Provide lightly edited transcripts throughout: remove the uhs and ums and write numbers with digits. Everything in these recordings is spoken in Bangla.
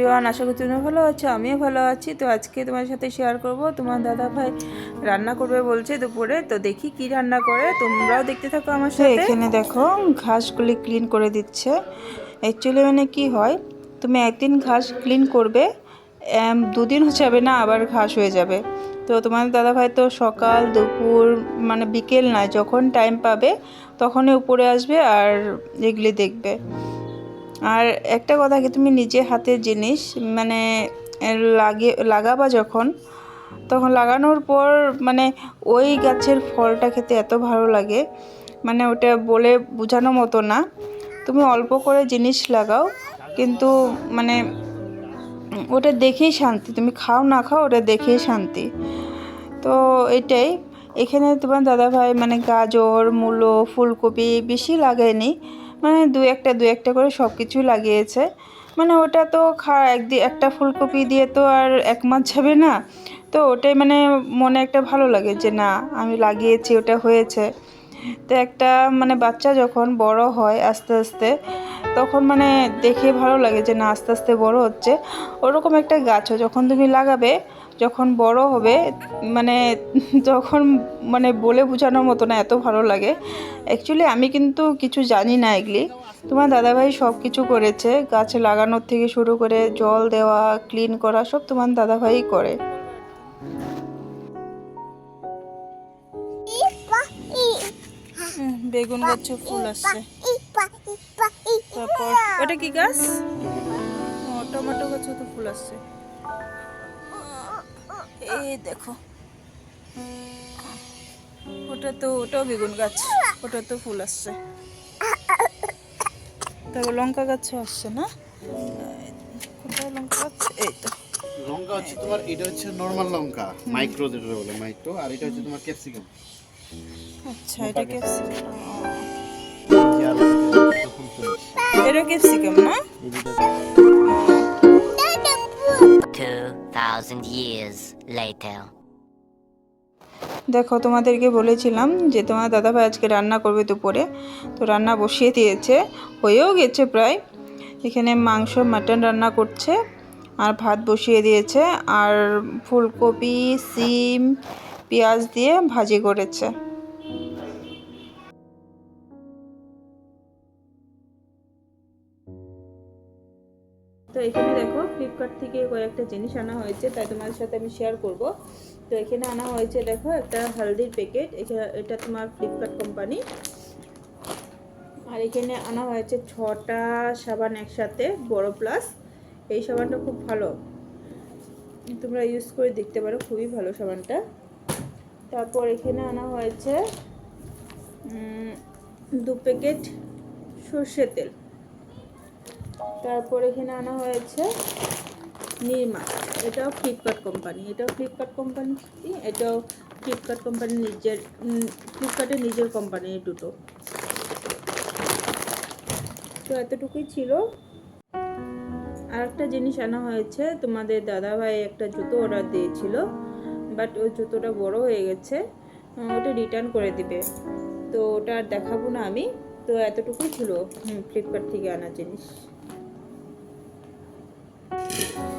এভরিওয়ান, আশা করি তুমি ভালো আছো, আমিও ভালো আছি। তো আজকে তোমার সাথে শেয়ার করব, তোমার দাদা ভাই রান্না করবে বলছে দুপুরে। তো দেখি কি রান্না করে, তোমরাও দেখতে থাকো আমার সাথে। এখানে দেখো ঘাসগুলি ক্লিন করে দিচ্ছে। অ্যাকচুয়ালি মানে কি হয়, তুমি একদিন ঘাস ক্লিন করবে, দুদিন যাবে না আবার ঘাস হয়ে যাবে। তো তোমার দাদা ভাই তো সকাল দুপুর মানে বিকেল নয়, যখন টাইম পাবে তখনই উপরে আসবে আর এগুলি দেখবে। আর একটা কথা কি, তুমি নিজে হাতের জিনিস মানে লাগাবা যখন, তখন লাগানোর পর মানে ওই গাছের ফলটা খেতে এত ভালো লাগে, মানে ওটা বলে বোঝানো মতো না। তুমি অল্প করে জিনিস লাগাও, কিন্তু মানে ওটা দেখেই শান্তি, তুমি খাও না খাও ওটা দেখেই শান্তি। তো এটাই, এখানে তোমার দাদাভাই মানে গাজর, মূলো, ফুলকপি বেশি লাগায়নি, মানে দু একটা করে সব কিছুই লাগিয়েছে। মানে ওটা তো একটা ফুলকপি দিয়ে তো আর এক মাস যাবে না। তো ওটাই মানে মনে একটা ভালো লাগে যে না আমি লাগিয়েছি, ওটা হয়েছে। তো একটা মানে বাচ্চা যখন বড় হয় আস্তে আস্তে, তখন মানে দেখে ভালো লাগে যে না আস্তে আস্তে বড় হচ্ছে। ওরকম একটা গাছও যখন তুমি লাগাবে, যখন বড় হবে মানে তখন মানে বলে বোঝানোর মতো না, এত ভালো লাগে। অ্যাকচুয়ালি আমি কিন্তু কিছু জানি না এগুলি, তোমার দাদাভাই সব কিছু করেছে, গাছ লাগানোর থেকে শুরু করে জল দেওয়া, ক্লিন করা সব তোমার দাদাভাই করে। বেগুন গাছে ফুল আসছে। তারপর ওটা কি গাছ? টমেটো গাছে তো ফুল আসছে। এই দেখো, ওটাও বেগুন গাছ, ওটা তো ফুল আসছে। তারপর লঙ্কা গাছে আসছে না? কোথায় লঙ্কা গাছ? এই তো লঙ্কা হচ্ছে তোমার, এটা হচ্ছে নরমাল লঙ্কা, মাইক্রো যেটা বলে মাইক্রো, আর এটা হচ্ছে তোমার ক্যাপসিকাম। আচ্ছা, এটা ক্যাপসিকাম। এটা ক্যাপসিকাম না? 2000 years later. দেখো, তোমাদেরকে বলেছিলাম যে তোমার দাদাভাই আজকে রান্না করবে দুপুরে, তো রান্না বসিয়ে দিয়েছে, হয়েও গেছে প্রায়। এখানে মাংস মাটন রান্না করছে, আর ভাত বসিয়ে দিয়েছে, আর ফুলকপি, সিম, পেঁয়াজ দিয়ে ভাজি করেছে। তো এখানে দেখো, ফ্লিপকার্ট থেকে কয়েকটা জিনিস আনা হয়েছে, তাই তোমাদের সাথে আমি শেয়ার করব। তো এখানে আনা হয়েছে দেখো একটা হলদির প্যাকেট, এটা তোমার ফ্লিপকার্ট কোম্পানি। আর এখানে আনা হয়েছে 6টা সাবান একসাথে, বড় প্লাস। এই সাবানটা খুব ভালো, তোমরা ইউজ করে দেখতে পারো, খুবই ভালো সাবানটা। তারপর এখানে আনা হয়েছে 2 প্যাকেট সর্ষের তেল। তারপর এখানে আনা হয়েছে নিরমা, এটাও ফ্লিপকার্ট কোম্পানি, এটাও ফ্লিপকার্ট কোম্পানির নিজের, ফ্লিপকার্টের নিজের কোম্পানি এই দুটো। তো এতটুকুই ছিল। আর একটা জিনিস আনা হয়েছে, তোমাদের দাদাভাই একটা জুতো অর্ডার দিয়েছিল, বাট ওই জুতোটা বড় হয়ে গেছে, ওটা রিটার্ন করে দিবে। তো ওটা আর দেখাবো না আমি। তো এতটুকুই ছিল ফ্লিপকার্ট থেকে আনা জিনিস।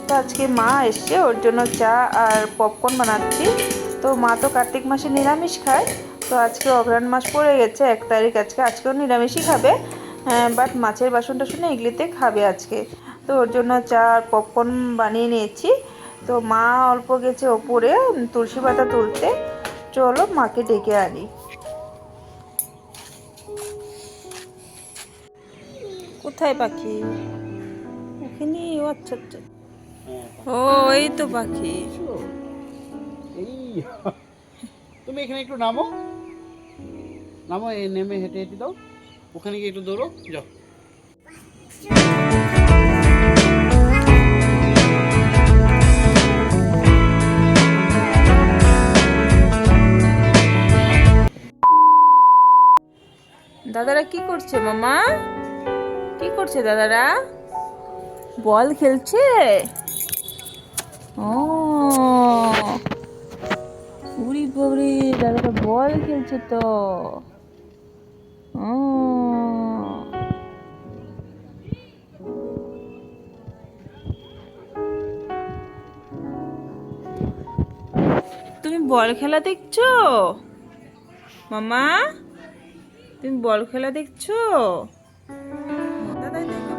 তো আজকে মা এসছে, ওর জন্য চা আর পপকর্ন বানাচ্ছি। তো মা তো কার্তিক মাসে নিরামিষ খায়, তো আজকে অঘ্রাণ মাস পড়ে গেছে 1 তারিখ, আজকেও নিরামিষই খাবে, বাট মাছের বাসন টাসন এগুলিতে খাবে আজকে। তো ওর জন্য চা আর পপকর্ন বানিয়ে নিয়েছি। তো মা অল্প গেছে ওপরে তুলসী পাতা তুলতে, চলো মাকে ডেকে আনি। কোথায় পাখি? ওখানে? ও আচ্ছা আচ্ছা, ও এই তো পাখি। তুমি এখানে একটু নামো, এই নেমে হেঁটে হেঁটে দাও, ওখানে গিয়ে একটু দৌড়ো যাও। দাদারা কি করছে মামা? কি করছে দাদারা? বল খেলছে। ও উড়ি বাবরে, দাদারা বল খেলছে তো। ও তুমি বল খেলা দেখছো? মামা, তুমি বল খেলা দেখছো?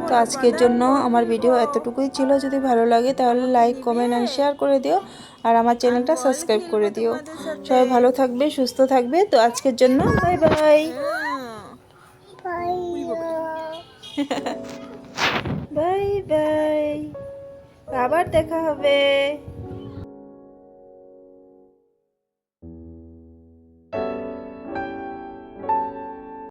তো আজকের জন্য আমার ভিডিও এতটুকুই ছিল। যদি ভালো লাগে তাহলে লাইক, কমেন্ট আর শেয়ার করে দিও, আর আমার চ্যানেলটা সাবস্ক্রাইব করে দিও। সবাই ভালো থাকবে, সুস্থ থাকবে। তো আজকের জন্য বাই বাই। বাই বাই, আবার দেখা হবে।